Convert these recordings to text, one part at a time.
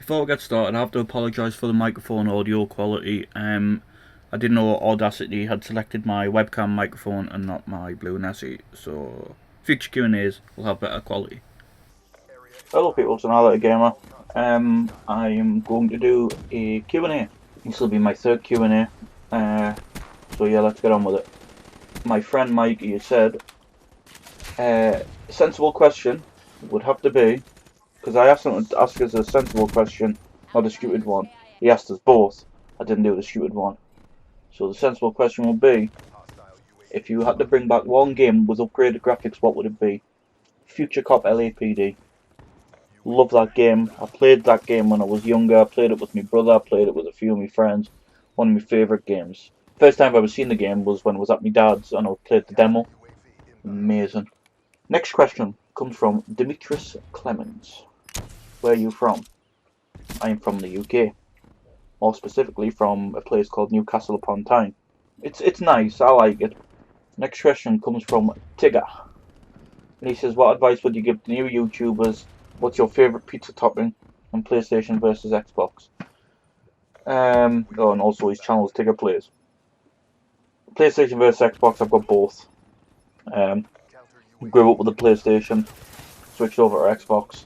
Before we get started, I have to apologise for the microphone audio quality. I didn't know Audacity had selected my webcam microphone and not my Blue Nessie, so future Q&As will have better quality. Hello people, it's another gamer. I am going to do a Q&A. This will be my third Q&A. So yeah, let's get on with it. My friend Mikey has said, a sensible question would have to be, because I asked him to ask us a sensible question, not a stupid one. He asked us both. I didn't do the stupid one. So the sensible question would be, if you had to bring back one game with upgraded graphics, what would it be? Future Cop LAPD. Love that game. I played that game when I was younger. I played it with my brother. I played it with a few of my friends. One of my favourite games. First time I've ever seen the game was when I was at my dad's and I played the demo. Amazing. Next question comes from Demetrius Clemens. Where are you from? I am from the UK. More specifically from a place called Newcastle upon Tyne. It's nice, I like it. Next question comes from Tigger. And he says, what advice would you give to new YouTubers? What's your favourite pizza topping on PlayStation versus Xbox? And also his channel is Tigger Plays. PlayStation versus Xbox, I've got both. Grew up with the PlayStation, switched over to Xbox.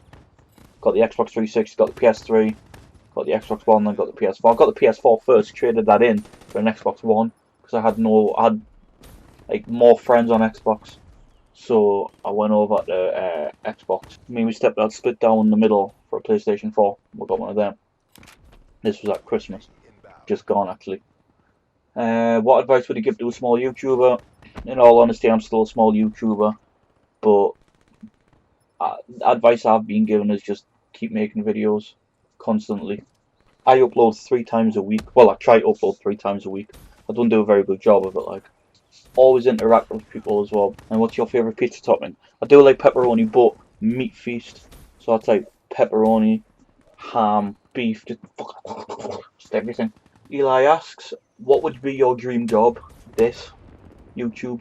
Got the Xbox 360, got the PS3, got the Xbox One, then got the PS4. I got the PS4 first, traded that in for an Xbox One because I had more friends on Xbox, so I went over to Xbox. Me and my stepdad split down the middle for a PlayStation 4. We got one of them. This was at Christmas, just gone actually. What advice would you give to a small YouTuber? In all honesty, I'm still a small YouTuber, but advice I've been given is just keep making videos constantly. I upload 3 times a week. Well, I try to upload 3 times a week. I don't do a very good job of it, like. Always interact with people as well. And what's your favourite pizza topping? I do like pepperoni, but meat feast. So I type pepperoni, ham, beef, just everything. Eli asks, what would be your dream job? This, YouTube,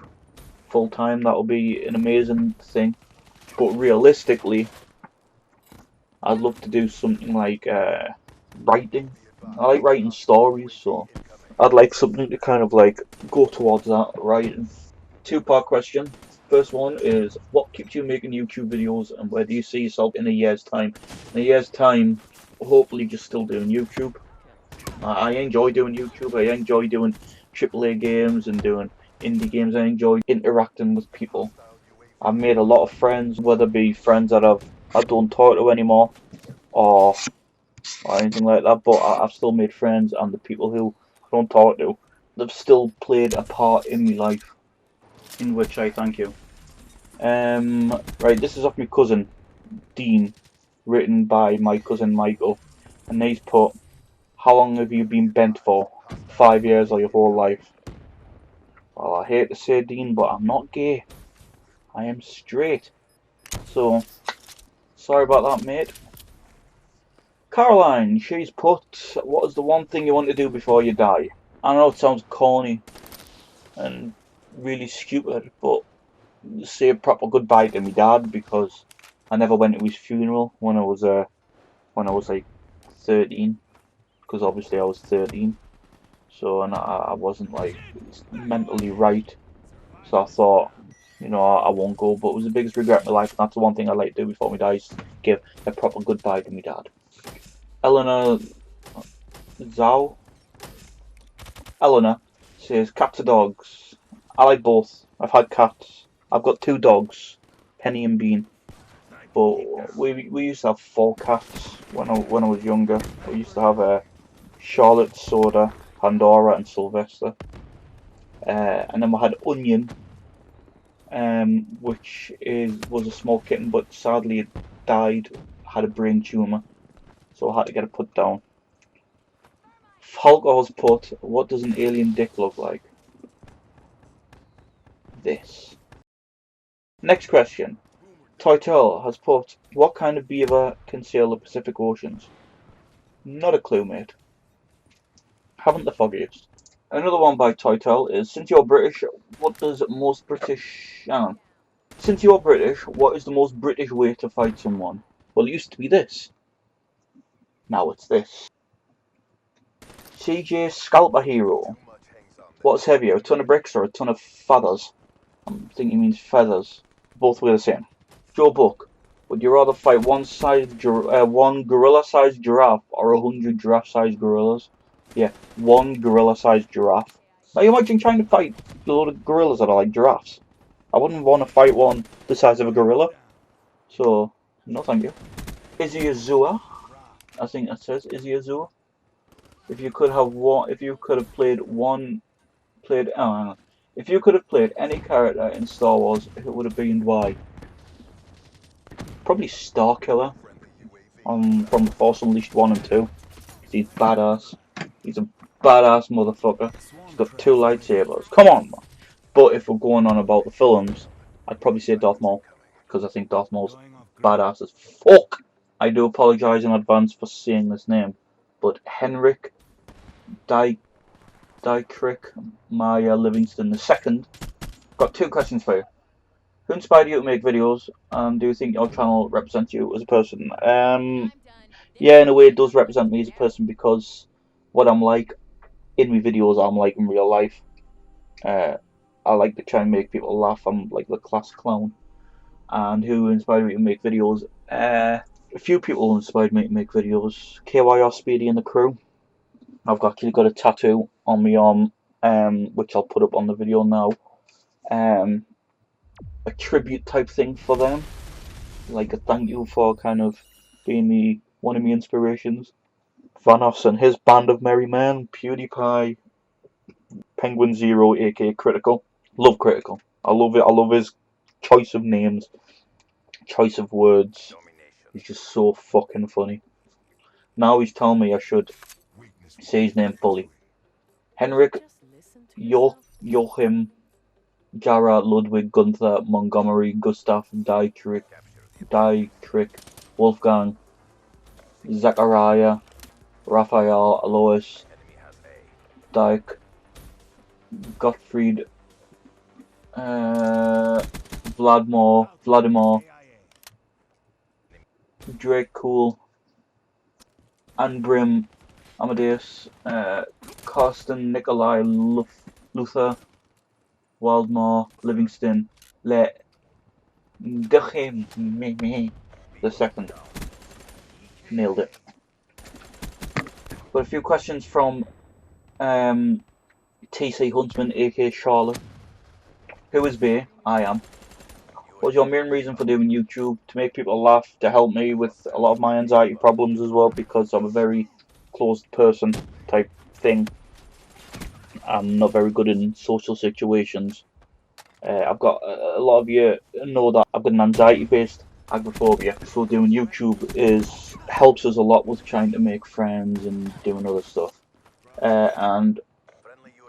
full time. That would be an amazing thing. But realistically, I'd love to do something like writing. I like writing stories, so I'd like something to kind of like go towards that, writing. 2-part question. First one is, what keeps you making YouTube videos and where do you see yourself in a year's time? In a year's time, hopefully just still doing YouTube. I enjoy doing YouTube. I enjoy doing AAA games and doing indie games. I enjoy interacting with people. I've made a lot of friends, whether it be friends that I don't talk to anymore or anything like that, but I've still made friends, and the people who I don't talk to, they've still played a part in my life, in which I thank you. Right, this is off my cousin, Dean, written by my cousin Michael, and he's put, how long have you been bent for? 5 years or your whole life? Well, I hate to say, Dean, but I'm not gay. I am straight. So, sorry about that, mate. Caroline, she's put, what is the one thing you want to do before you die? I know it sounds corny and really stupid, but say a proper goodbye to my dad, because I never went to his funeral when I was like 13, because obviously I was 13, so, and I wasn't like mentally right, so I thought, you know, I won't go, but it was the biggest regret of my life, and that's the one thing I'd like to do before I die, is give a proper goodbye to my dad. Eleanor says, cats or dogs? I like both. I've had cats. I've got 2 dogs, Penny and Bean. But we used to have 4 cats when I was younger. We used to have Charlotte, Soda, Pandora, and Sylvester. And then we had Onion, which was a small kitten, but sadly it died, had a brain tumour, so I had to get it put down. Falco's put, what does an alien dick look like? This. Next question. Toitel has put, what kind of beaver can sail the Pacific Oceans? Not a clue, mate. Haven't the foggiest. Another one by Toitel is, since you're British, what is the most British way to fight someone? Well, it used to be this. Now it's this. CJ Scalper Hero. What's heavier, a ton of bricks or a ton of feathers? I think he means feathers. Both weigh the same. Joe Buck. Would you rather fight one gorilla-sized giraffe or 100 giraffe-sized gorillas? Yeah, one gorilla-sized giraffe. Now you imagine trying to fight a load of gorillas that are like giraffes. I wouldn't want to fight one the size of a gorilla. So, no thank you. Izzy Azua. I think that says Izzy Azua. If you could have played if you could have played any character in Star Wars, who would have been and why? Probably Starkiller from The Force Unleashed 1 and 2. He's badass. He's a badass motherfucker. He's got 2 lightsabers. Come on, man. But if we're going on about the films, I'd probably say Darth Maul, because I think Darth Maul's badass as fuck. I do apologise in advance for saying this name, but Henrik Dietrich Maya Livingston II. Got 2 questions for you. Who inspired you to make videos, and do you think your channel represents you as a person? Yeah, in a way it does represent me as a person, because what I'm like in my videos, I'm like in real life. I like to try and make people laugh. I'm like the class clown. And who inspired me to make videos? A few people inspired me to make videos. KYR Speedy and the crew. I've actually got a tattoo on my arm, which I'll put up on the video now. A tribute type thing for them, like a thank you for kind of being one of my inspirations. Vanoss and his band of merry men, PewDiePie, Penguin Zero, aka Critical. Love Critical. I love it. I love his choice of names, choice of words. He's just so fucking funny. Now he's telling me I should say his name fully. Henrik Joachim Jara Ludwig Gunther Montgomery Gustav Dietrich Wolfgang Zachariah Raphael Alois Dyke Gottfried Vladimir Drake Cool Anbrim Amadeus Karsten Nikolai Luther Waldemar Livingston Le Duchim the second. Nailed it. Got a few questions from TC Huntsman, aka Charlotte. Who is Bay? I am. What's your main reason for doing YouTube? To make people laugh, to help me with a lot of my anxiety problems as well, because I'm a very closed person type thing. I'm not very good in social situations. I've got a lot of you know that I've got an anxiety-based agoraphobia, so doing YouTube helps us a lot with trying to make friends and doing other stuff. And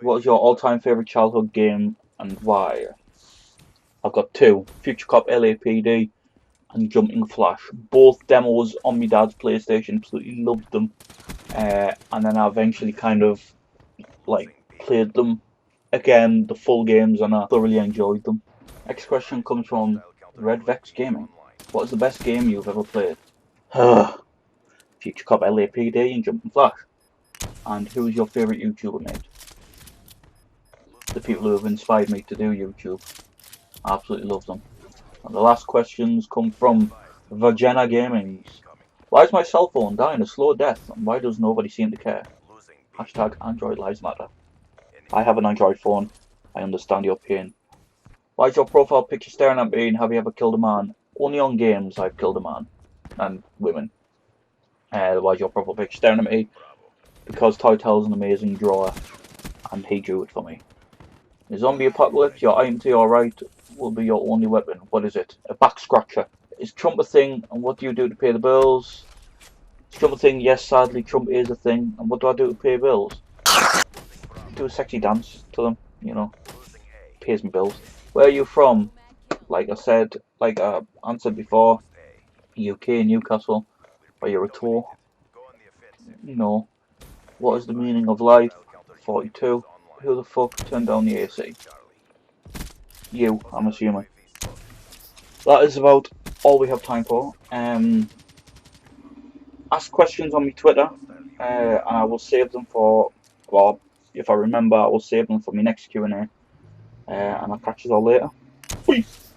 what is your all-time favourite childhood game and why? I've got 2, Future Cop LAPD and Jumping Flash. Both demos on my dad's PlayStation, absolutely loved them. And then I eventually kind of like played them again, the full games, and I thoroughly enjoyed them. Next question comes from Red Vex Gaming. What is the best game you've ever played? Future Cop LAPD and Jumping Flash. And who is your favourite YouTuber, mate? The people who have inspired me to do YouTube. I absolutely love them. And the last questions come from Virginia Gaming. Why is my cell phone dying a slow death, and why does nobody seem to care? Hashtag Android Lives Matter. I have an Android phone. I understand your pain. Why is your profile picture staring at me, and have you ever killed a man? Only on games I've killed a man. And women. Why is your profile picture staring at me? Because Toytel's an amazing drawer, and he drew it for me. The zombie apocalypse, your item to your right will be your only weapon. What is it? A back scratcher. Is Trump a thing, and what do you do to pay the bills? Is Trump a thing? Yes, sadly, Trump is a thing. And what do I do to pay bills? Do a sexy dance to them, you know. Pays me bills. Where are you from? Like I said, like I answered before, UK, Newcastle. Are you a tour? No. What is the meaning of life? 42. Who the fuck turned down the AC? You, I'm assuming. That is about all we have time for. ask questions on my Twitter, and I will save them for, well, if I remember, I will save them for my next Q&A, and I'll catch you all later. Peace.